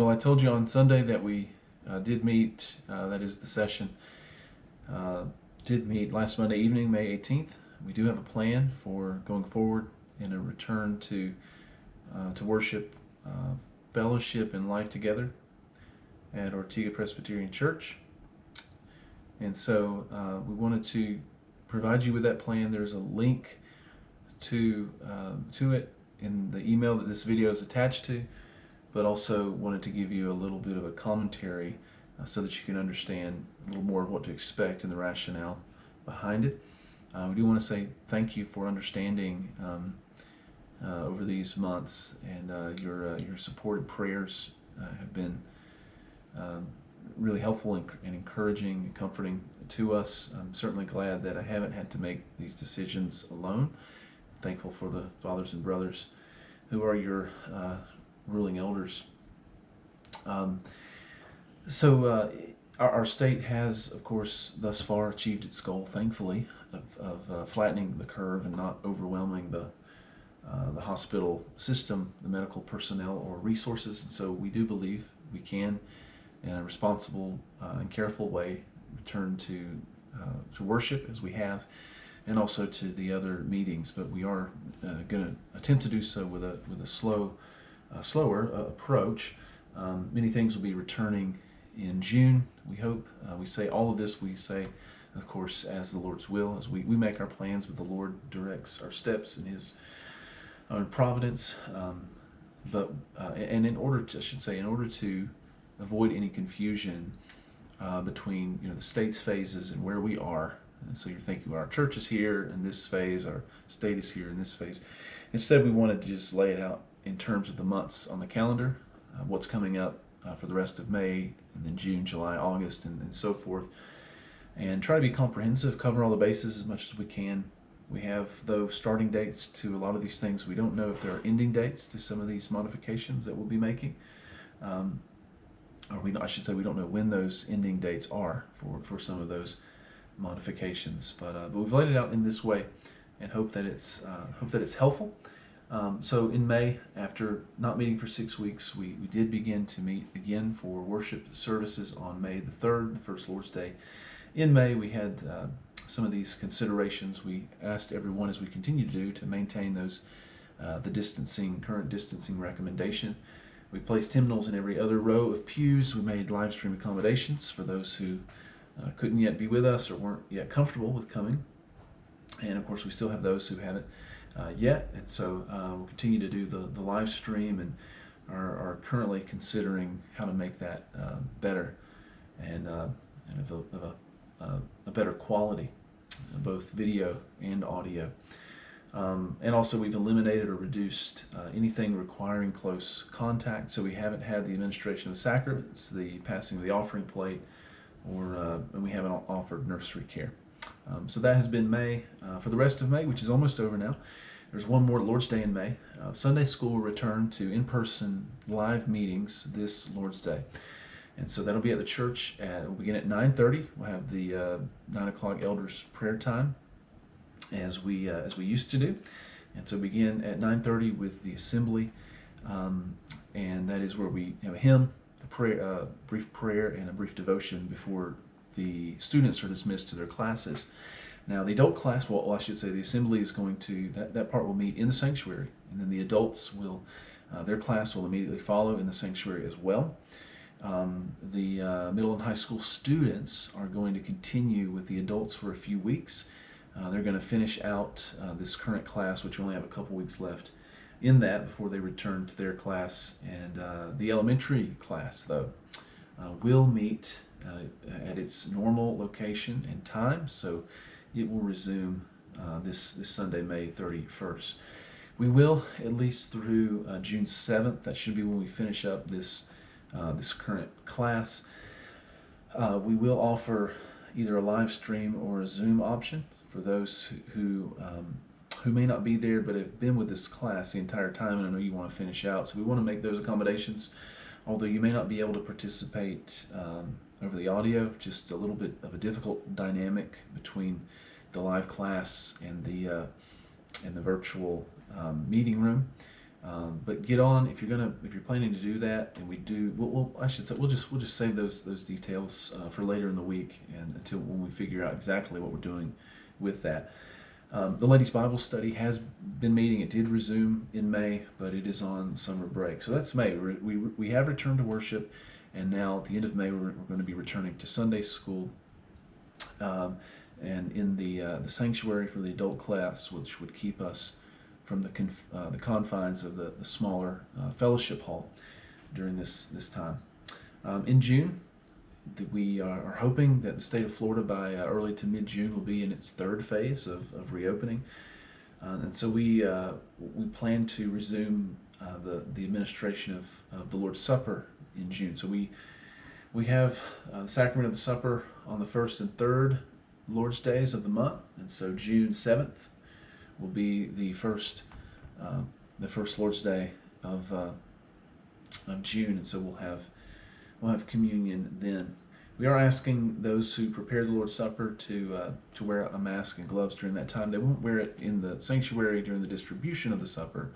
Well, I told you on Sunday that we did meet, that is the session, uh, did meet last Monday evening, May 18th. We do have a plan for going forward in a return to worship, uh, fellowship, and life together at Ortega Presbyterian Church. And so we wanted to provide you with that plan. There's a link to it in the email that this video is attached to, but also wanted to give you a little bit of a commentary so that you can understand a little more of what to expect and the rationale behind it. We do want to say thank you for understanding over these months, and your support and prayers have been really helpful and encouraging and comforting to us. I'm certainly glad that I haven't had to make these decisions alone. Thankful for the fathers and brothers who are your ruling elders. Our state has, of course, thus far achieved its goal, thankfully, of flattening the curve and not overwhelming the hospital system, the medical personnel, or resources. And so we do believe we can, in a responsible and careful way, return to worship as we have, and also to the other meetings. But we are going to attempt to do so with a slower approach. Many things will be returning in June, we hope. We say all of this, we say, of course, as the Lord's will, as we make our plans, but the Lord directs our steps in His own providence. And in order to avoid any confusion between the state's phases and where we are. And so you're thinking, well, our church is here in this phase, our state is here in this phase. Instead, we wanted to just lay it out in terms of the months on the calendar, what's coming up for the rest of May, and then June, July, August, and so forth, and try to be comprehensive, cover all the bases as much as we can. We have, though, starting dates to a lot of these things. We don't know if there are ending dates to some of these modifications that we'll be making. I should say we don't know when those ending dates are for some of those modifications. But we've laid it out in this way, and hope that it's helpful. So in May, after not meeting for 6 weeks, we did begin to meet again for worship services on May the 3rd, the first Lord's Day. In May, we had some of these considerations. We asked everyone, as we continue to do, to maintain those the current distancing recommendation. We placed hymnals in every other row of pews. We made live stream accommodations for those who couldn't yet be with us or weren't yet comfortable with coming. And of course, we still have those who haven't yet. And so we'll continue to do the live stream, and are currently considering how to make that better and of a better quality, both video and audio. And also, we've eliminated or reduced anything requiring close contact. So we haven't had the administration of the sacraments, the passing of the offering plate, and we haven't offered nursery care. So that has been May. For the rest of May, which is almost over now, there's one more Lord's Day in May. Sunday school will return to in-person live meetings this Lord's Day. And so that'll be at the church. We'll begin at 9:30. We'll have the 9 o'clock elders prayer time, as we used to do. And so begin at 9:30 with the assembly, and that is where we have a hymn, a prayer, brief prayer, and a brief devotion before the students are dismissed to their classes. Now, the adult class, well, I should say the assembly is going to, that part will meet in the sanctuary, and then the adults will, their class will immediately follow in the sanctuary as well. The middle and high school students are going to continue with the adults for a few weeks. They're going to finish out this current class, which only have a couple weeks left in that before they return to their class. And the elementary class, though, will meet at its normal location and time, so it will resume this Sunday, May 31st. We will, at least through June 7th, that should be when we finish up this current class, we will offer either a live stream or a Zoom option for those who may not be there but have been with this class the entire time, and I know you want to finish out. So we want to make those accommodations, although you may not be able to participate over the audio. Just a little bit of a difficult dynamic between the live class and the virtual meeting room. But get on if you're planning to do that, and I should say we'll just save those details for later in the week and until when we figure out exactly what we're doing with that. The ladies' Bible study has been meeting. It did resume in May, but it is on summer break. So that's May. We have returned to worship, and now at the end of May we're going to be returning to Sunday school, and in the sanctuary for the adult class, which would keep us from the confines of the smaller fellowship hall during this time. In June, we are hoping that the state of Florida by early to mid-June will be in its third phase of reopening, and so we plan to resume the administration of the Lord's Supper in June. So we have the sacrament of the supper on the first and third Lord's days of the month, and so June 7th will be the first Lord's Day of June, and so we'll have communion then. We are asking those who prepare the Lord's Supper to wear a mask and gloves during that time. They won't wear it in the sanctuary during the distribution of the supper,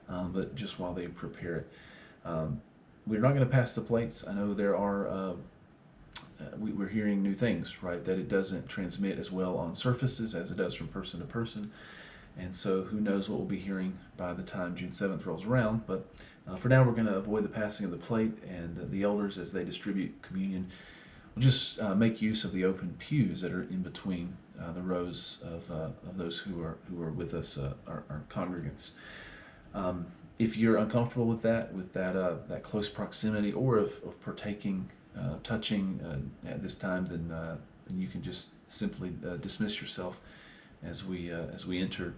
but just while they prepare it. We're not going to pass the plates. I know there are. We're hearing new things, right? That it doesn't transmit as well on surfaces as it does from person to person. And so who knows what we'll be hearing by the time June 7th rolls around. But for now, we're going to avoid the passing of the plate, and the elders, as they distribute communion, will just make use of the open pews that are in between the rows of those who are with us, our congregants. If you're uncomfortable with that close proximity, or of partaking, touching at this time, then you can just simply dismiss yourself as we enter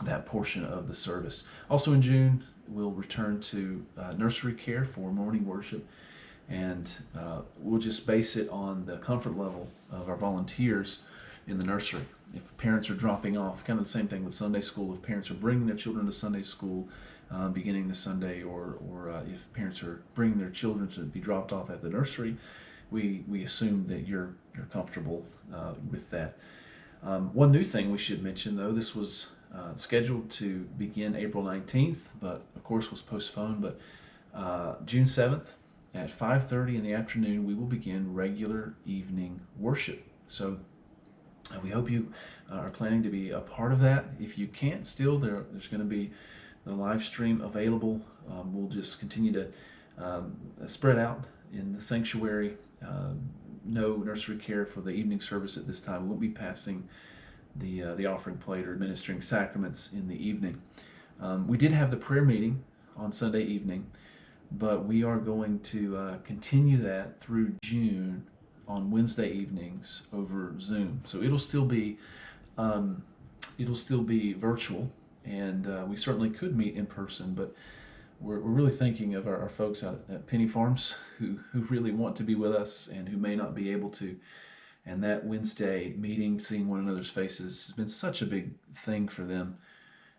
that portion of the service. Also in June, we'll return to nursery care for morning worship, and we'll just base it on the comfort level of our volunteers in the nursery. If parents are dropping off, kind of the same thing with Sunday school. If parents are bringing their children to Sunday school beginning the Sunday, or if parents are bringing their children to be dropped off at the nursery, we assume that you're comfortable with that. One new thing we should mention, though, this was scheduled to begin April 19th, but of course was postponed. But June 7th at 5:30 in the afternoon, we will begin regular evening worship. So we hope you are planning to be a part of that. If you can't, still there's going to be the live stream available. We'll just continue to spread out in the sanctuary. No nursery care for the evening service at this time. We won't be passing the offering plate or administering sacraments in the evening. We did have the prayer meeting on Sunday evening, but we are going to continue that through June on Wednesday evenings over Zoom. So it'll still be virtual, and we certainly could meet in person, but we're really thinking of our folks out at Penny Farms who really want to be with us and who may not be able to. And that Wednesday meeting, seeing one another's faces, has been such a big thing for them.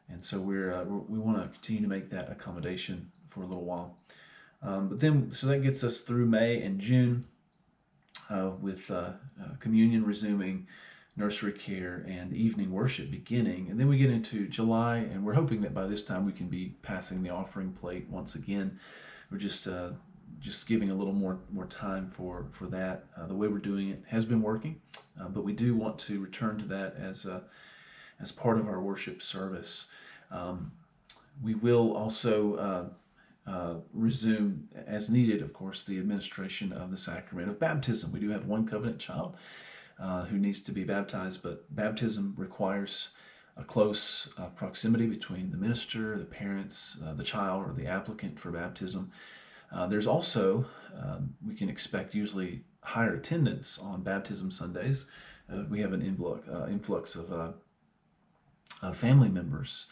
And so we want to continue to make that accommodation for a little while. So that gets us through May and June with communion resuming, nursery care, and evening worship beginning. And then we get into July, and we're hoping that by this time we can be passing the offering plate once again. We're just giving a little more time for that. The way we're doing it has been working, but we do want to return to that as part of our worship service. We will also resume, as needed, of course, the administration of the sacrament of baptism. We do have one covenant child who needs to be baptized, but baptism requires a close proximity between the minister, the parents, the child, or the applicant for baptism. There's also, we can expect usually higher attendance on baptism Sundays. We have an influx of family members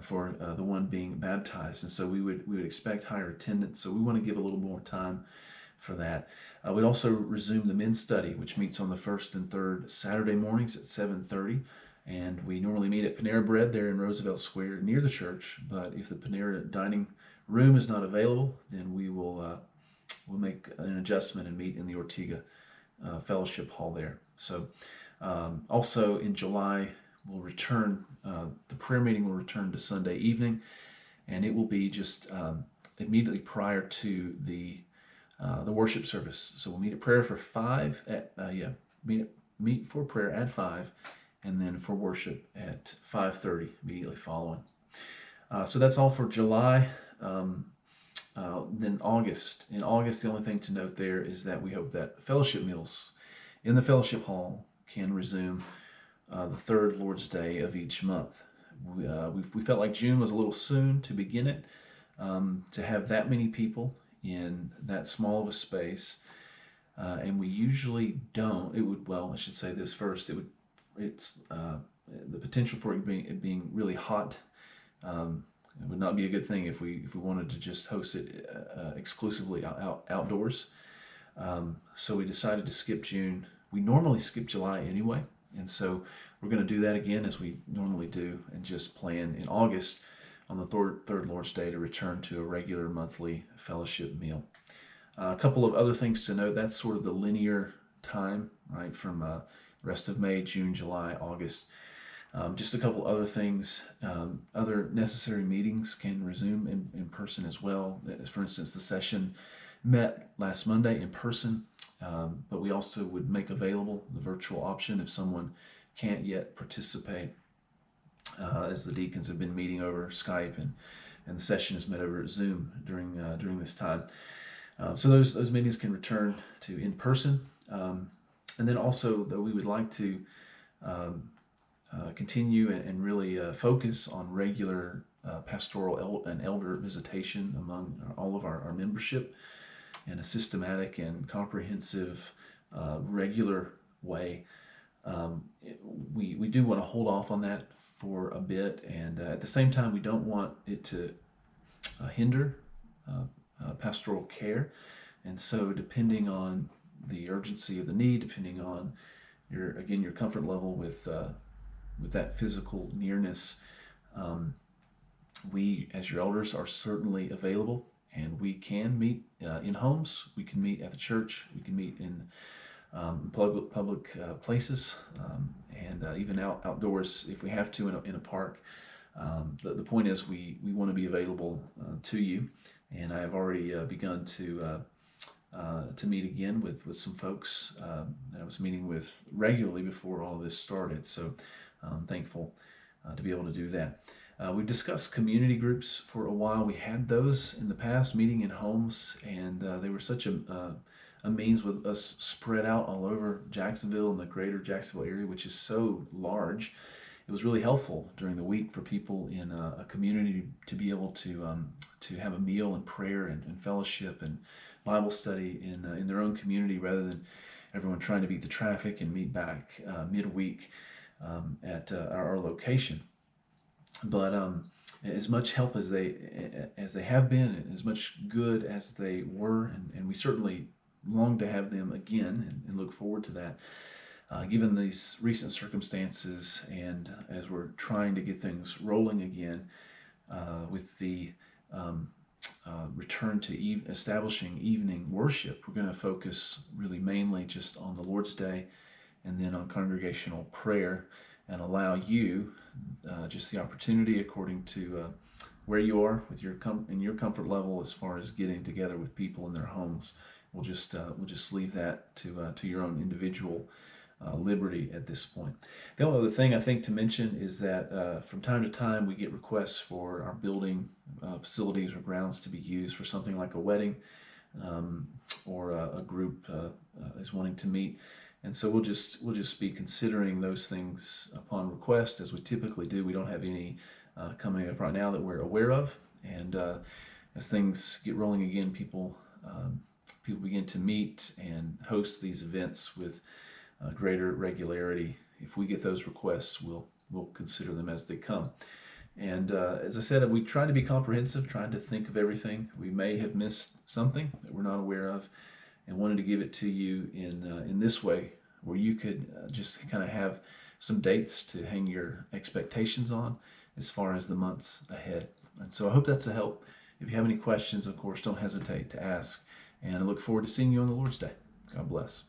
for the one being baptized, and so we would expect higher attendance. So we want to give a little more time for that. We also resume the men's study, which meets on the first and third Saturday mornings at 7:30. And we normally meet at Panera Bread there in Roosevelt Square near the church. But if the Panera dining room is not available, then we'll make an adjustment and meet in the Ortega Fellowship Hall there. So also in July, we'll return, the prayer meeting will return to Sunday evening. and it will be just immediately prior to the worship service. So we'll meet at prayer for 5 at meet for prayer at 5, and then for worship at 5:30 immediately following. So that's all for July. Then August. In August, the only thing to note there is that we hope that fellowship meals in the fellowship hall can resume the third Lord's Day of each month. We felt like June was a little soon to begin it, to have that many people in that small of a space, and we usually don't. I should say this first. It's the potential for it being really hot. It would not be a good thing if we wanted to just host it exclusively outdoors. So we decided to skip June. We normally skip July anyway, and so we're going to do that again as we normally do, and just plan in August on the third Lord's Day to return to a regular monthly fellowship meal. A couple of other things to note. That's sort of the linear time, right, from rest of May, June, July, August. Just a couple other things. Other necessary meetings can resume in person as well. For instance, the session met last Monday in person, but we also would make available the virtual option if someone can't yet participate, as the deacons have been meeting over Skype, and the session is met over Zoom during this time. So those meetings can return to in person, and then also, though, we would like to continue and really focus on regular pastoral and elder visitation among all of our membership in a systematic and comprehensive, regular way. We do want to hold off on that for a bit, and at the same time, we don't want it to hinder pastoral care. And so, depending on the urgency of the need, depending on your comfort level with that physical nearness, we as your elders are certainly available, and we can meet in homes. We can meet at the church. We can meet in public places, and even outdoors if we have to in a park. The point is we want to be available to you, and I have already begun to meet again with some folks that I was meeting with regularly before all this started. So I'm thankful to be able to do that. We've discussed community groups for a while. We had those in the past, meeting in homes, and they were such a means with us spread out all over Jacksonville and the greater Jacksonville area, which is so large. It was really helpful during the week for people in a community to be able to have a meal and prayer and fellowship and Bible study in their own community, rather than everyone trying to beat the traffic and meet back midweek at our location. But as much help as they have been, and as much good as they were, and we certainly long to have them again, and look forward to that. Given these recent circumstances, and as we're trying to get things rolling again with the return to establishing evening worship, we're going to focus really mainly just on the Lord's Day, and then on congregational prayer, and allow you just the opportunity, according to where you are with your comfort level as far as getting together with people in their homes. We'll just leave that to your own individual liberty at this point. The only other thing I think to mention is that from time to time we get requests for our building facilities or grounds to be used for something like a wedding, or a group is wanting to meet, and so we'll just be considering those things upon request, as we typically do. We don't have any coming up right now that we're aware of, and as things get rolling again, people begin to meet and host these events with greater regularity. If we get those requests, we'll consider them as they come. And as I said, we try to be comprehensive, trying to think of everything. We may have missed something that we're not aware of, and wanted to give it to you in this way, where you could just kind of have some dates to hang your expectations on as far as the months ahead. And so I hope that's a help. If you have any questions, of course, don't hesitate to ask. And I look forward to seeing you on the Lord's Day. God bless.